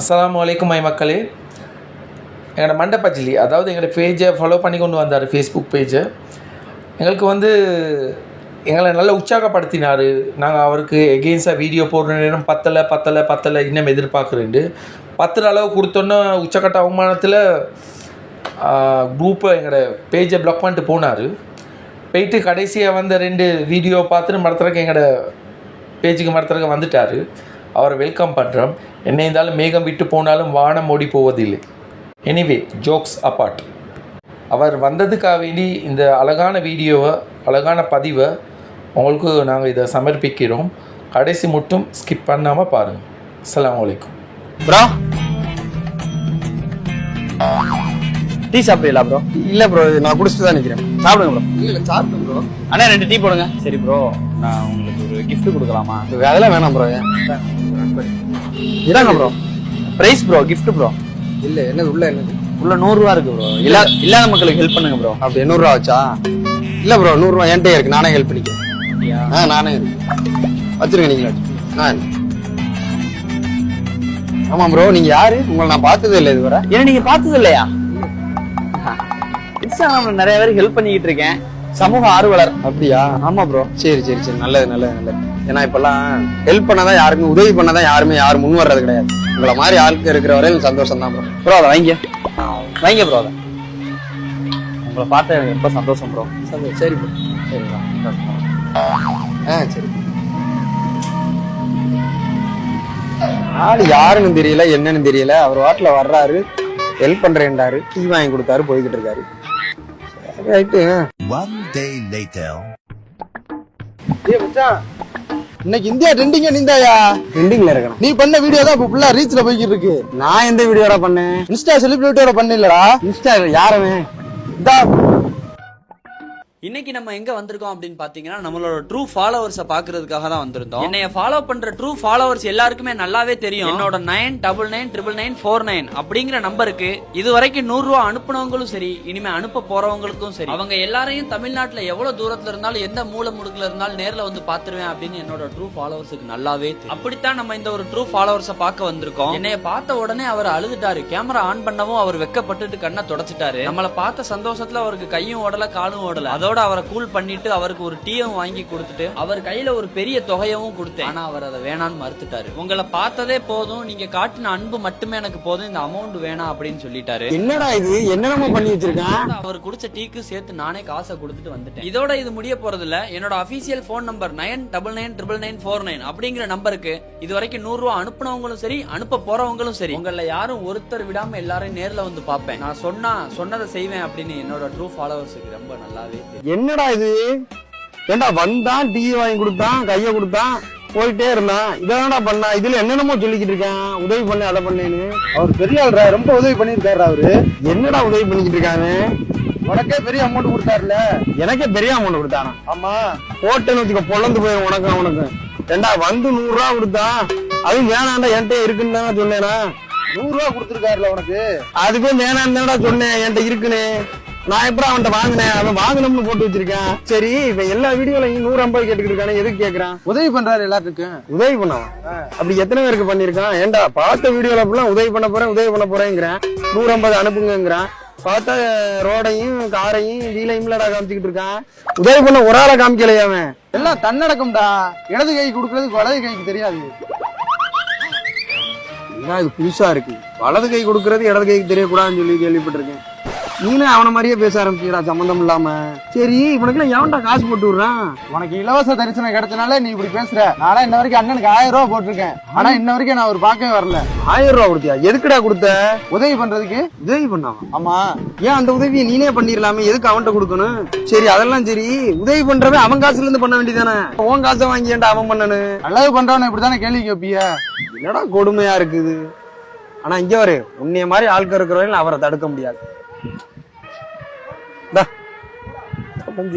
அஸ்ஸலாமு அலைக்கும் மை மக்களே. எங்களோட மண்டபச்சிலி அதாவது எங்களோட பேஜை ஃபாலோ பண்ணி கொண்டு வந்தார், ஃபேஸ்புக் பேஜை. எங்களுக்கு எங்களை நல்லா உற்சாகப்படுத்தினார். நாங்கள் அவருக்கு எகெயின்ஸ்டாக வீடியோ போடுற நேரம் பத்தலை இன்னும் எதிர்பார்க்குறேன்ட்டு 10 அளவு கொடுத்தோன்னே உச்சக்கட்ட அவமானத்தில் குரூப்பை எங்களோட பேஜை பிளாக் பண்ணிட்டு போயிட்டு கடைசியாக வந்த 2 வீடியோ பார்த்துட்டு மரத்துறக்கு எங்களோட பேஜுக்கு மரத்துறக்கு வந்துட்டார். அவரை வெல்கம் பண்ணுறோம். என்ன இருந்தாலும் மேகம் விட்டு போனாலும் வானம் ஓடி போவதில்லை. எனிவே, ஜோக்ஸ் அப்பார்ட், அவர் வந்ததுக்காக வேண்டி இந்த அழகான வீடியோவை, அழகான பதிவை உங்களுக்கு நாங்கள் இதை சமர்ப்பிக்கிறோம். கடைசி மட்டும் ஸ்கிப் பண்ணாமல் பாருங்கள். அஸ்ஸலாமு அலைக்கும். ப்ரோ, டீ சாப்பிடலாம் ப்ரோ? இல்லை ப்ரோ, நான் குடிச்சிட்டு தான் நிற்கிறேன். சாப்பிடுங்க ப்ரோ. இல்லை சாப்பிடுங்க ப்ரோ. அண்ணா 2 டீ போடுங்க. சரி ப்ரோ, நான் உங்களுக்கு ஒரு கிஃப்ட் கொடுக்கலாமா? அதெல்லாம் வேணாம் ப்ரோ. இதாங்க bro prize bro, gift bro. இல்லை, என்னது உள்ள உள்ள 100 ரூபா இருக்கு ப்ரோ. இல்லாத மக்களுக்கு ஹெல்ப் பண்ணுங்க ப்ரோ. அப்படி 100 ரூபா வச்சா? இல்லை ப்ரோ, 100 ரூபா என்கிட்ட இருக்கு, நானே ஹெல்ப் பண்ணிக்கிறேன். நானே வச்சிருங்க, நீங்களே. ஆமாம் ப்ரோ, நீங்க யாரு? உங்களை நான் பார்த்ததே இல்லை இதுவரை. ஏன்னா நீங்க பார்த்தது இல்லையா? இன்ஸ்டாகிராம்ல நிறைய பேருக்கு ஹெல்ப் பண்ணிக்கிட்டு இருக்கேன், சமூக ஆர்வலர். அப்படியா? ஆமா ப்ரோ. சரி சரி சரி, நல்லது. ஏன்னா இப்பெல்லாம் ஹெல்ப் பண்ணாதான் யாருமே, உதவி பண்ணாதான் யாரும் முன் வர்றது கிடையாது. உங்களை மாதிரி ஆளுக்கு இருக்கிற வரையும் சந்தோஷம் தான் ப்ரோ. ப்ரோ, அதை வைங்க ப்ரோ. அதை உங்களை பார்த்த எனக்கு ரொம்ப சந்தோஷம் ப்ரோ. சரி ப்ரோ. சரி. ஆளு யாருன்னு தெரியல, என்னன்னு தெரியல. அவர் வாட்டில் வர்றாரு, ஹெல்ப் பண்றேன்டாரு, டீ வாங்கி கொடுத்தாரு, போய்கிட்டு இருக்காரு. இன்னைக்கு இந்தியா ட்ரெண்டிங்க நீந்தாயா? ட்ரெண்டிங்ல இருக்கணும். நீ பண்ண வீடியோ தான் இப்ப ஃபுல்லா ரீச்ல போய்கிட்டு இருக்கு. நான் எந்த வீடியோட பண்ணேன்? இன்ஸ்டா செலிபிரிட்டியோட பண்ணலடா. இன்ஸ்டா யாருமே இதா. இன்னைக்கு நம்ம எங்க வந்திருக்கோம் அப்படின்னு பாத்தீங்கன்னா, நம்மளோட ட்ரூ ஃபாலோவர்ஸை பாக்குறதுக்காக தான் வந்திருந்தோம். என்னைய ஃபாலோ பண்ற ட்ரூ ஃபாலோவர்ஸ் எல்லாருக்குமே நல்லாவே தெரியும். என்னோட 99999949 அப்படிங்கிற நம்பருக்கு இது வரைக்கும் 100 ரூபா அனுப்புனவங்களும் சரி, இனிமே அனுப்ப போறவங்களுக்கும் சரி, அவங்க எல்லாரையும் தமிழ்நாட்டுல எவ்வளவு தூரத்துல இருந்தாலும், எந்த மூல முடுக்குல இருந்தாலும் நேர்ல வந்து பாத்துருவேன் அப்படின்னு என்னோட ட்ரூ ஃபாலோவர்ஸுக்கு நல்லாவே தெரியும். அப்படித்தான் நம்ம இந்த ஒரு ட்ரூ ஃபாலோவர்ஸை பார்க்க வந்திருக்கோம். என்னைய பார்த்த உடனே அவர் அழுதுட்டாரு. கேமரா ஆன் பண்ணவும் அவர் வெக்கப்பட்டு கண்ணை தொடச்சிட்டாரு. நம்மளை பார்த்த சந்தோஷத்துல அவருக்கு கையும் ஓடல, காலும் ஓடல. அதோட அவரை கூல் பண்ணிட்டு அவருக்கு ஒரு டீயும் வாங்கி கொடுத்துட்டு அவர் கையில ஒரு பெரிய தொகையவும் கொடுத்தேன். ஆனா அவர் அதை வேணான்னு மறுத்துட்டாரு. உங்களை பார்த்ததே போதும், நீங்க காட்டின அன்பு மட்டுமே எனக்கு போதும், இந்த அமௌண்ட் வேணாம் அப்படின்னு சொல்லிட்டாரு. என்னடா இது, என்னென்னமோ பண்ணி வச்சிருக்கான். அவர் குடிச்ச டீக்கு சேர்த்து நானே காசை கொடுத்துட்டு வந்துட்டேன். இதோட இது முடிய போறது இல்ல. என்னோட அபிஷியல் போன் நம்பர் 99999949 அப்படிங்கிற நம்பருக்கு இது வரைக்கும் 100 ரூபா அனுப்புனவங்களும் சரி, அனுப்ப போறவங்களும் சரி, உங்களை யாரும் ஒருத்தர் விடாம எல்லாரையும் நேர்ல வந்து பாப்பேன். நான் சொன்னதை செய்வேன் அப்படின்னு என்னோட ட்ரூ ஃபாலோவர்ஸுக்கு ரொம்ப நல்லாவே தெரியும். என்னடா இது, ஏண்டா வந்தான், டீ வாங்கி கொடுத்தான், கைய கொடுத்தான், போயிட்டே இருந்தான். இதெல்லாம் பண்ணா, இதுல என்னென்னமோ சொல்லிக்கிட்டு இருக்கேன், உதவி பண்ணு அதை பண்ணேன்னு. அவர் பெரிய ஆள்ரா, ரொம்ப உதவி பண்ணிருக்காரு அவரு. என்னடா உதவி பண்ணிக்கிட்டு இருக்காங்க? உனக்கே பெரிய அமௌண்ட் கொடுத்தாருல. எனக்கே பெரிய அமௌண்ட் கொடுத்தானா? ஆமா, போட்டேன்னு வச்சுக்க பொழந்து போயிடும் உனக்கு. ஏண்டா வந்து 100 ரூபா கொடுத்தான், அதுவும் வேணாண்டா என்கிட்ட இருக்குன்னு தானே சொன்னேனா? 100 ரூபா கொடுத்துருக்காருல உனக்கு, அதுக்கும் வேணான்னு தானடா சொன்னேன், என்கிட்ட இருக்குன்னு. நான் எப்படி அவன்கிட்ட வாங்கினேன், அவன் வாங்கணும்னு போட்டு வச்சிருக்கேன். சரி, இப்ப எல்லா வீடியோலையும் 150 கேட்டுக்கிட்டு இருக்கானே, எதுக்கு கேக்குறான்? உதவி பண்றாரு எல்லாத்துக்கும். உதவி பண்ணான்? அப்படி எத்தனை பேருக்கு பண்ணிருக்கான்? ஏண்டா பார்த்த வீடியோல ஃபுல்லா உதவி பண்ண போறேங்கிறேன், 150 அனுப்புங்கிறான். பார்த்தா ரோடையும் காரையும் வீலையும்லடா காமிச்சுக்கிட்டு இருக்கான். உதவி பண்ண ஒரு ஆளை காமிக்கலையா? அவன் எல்லாம் தன்னடக்கம்டா. இடது கை கொடுக்கறது வலது கைக்கு தெரியாது. இது புதுசா இருக்கு, வலது கை கொடுக்கறது இடது கைக்கு தெரியக்கூடாதுன்னு சொல்லி கேள்விப்பட்டிருக்கேன். நீனே அவனை மாதிரியே பேச ஆரம்பிச்சுடா, சம்பந்தம் இல்லாம. சரி, இவனுக்குலாம் எவன்டா காசு போட்டு விடுறான்? உனக்கு இலவச தரிசனம் கிடைச்சனால நீ இப்படி பேசுற. நானா இன்ன வரைக்கும் அண்ணனுக்கு 1000 ரூபா போட்டிருக்கேன். ஆனா இன்ன வரைக்கும் நான் அவர் பார்க்கவே வரல. 1000 ரூபா கொடுத்தியா? எதுக்குடா கொடுத்த? உதவி பண்றதுக்கு. உதவி பண்ணாமா? ஆமா. ஏன் அந்த உதவியை நீனே பண்ணிடலாமே, எதுக்கு அவன்கிட்ட கொடுக்கணும்? சரி, அதெல்லாம் சரி, உதவி பண்றவன் அவன் காசுல இருந்து பண்ண வேண்டியதானே, உன் காசை வாங்கி ஏன்டா அவன் பண்ணனு? நல்லது பண்றவன இப்படித்தானே கேள்வி கேட்பிய. என்னடா கொடுமையா இருக்குது. ஆனா இங்க வரு, உன்னைய மாதிரி ஆட்கள் இருக்கிறவங்க அவரை தடுக்க முடியாது.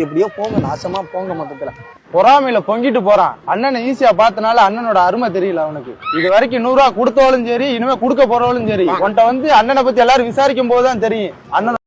எப்படியோ போங்க, நாசமா போங்க. மொத்தத்துல பொறாமையில பொங்கிட்டு போறான். அண்ணனை ஈஸியா பார்த்தனால அண்ணனோட அருமை தெரியல அவனுக்கு. இது வரைக்கும் 100 ரூபா கொடுத்தவளும் சரி, இனிமே கொடுக்க போறவளும் சரி, உன்கிட்ட வந்து அண்ணனை பத்தி எல்லாரும் விசாரிக்கும் போதுதான் தெரியும் அண்ணன்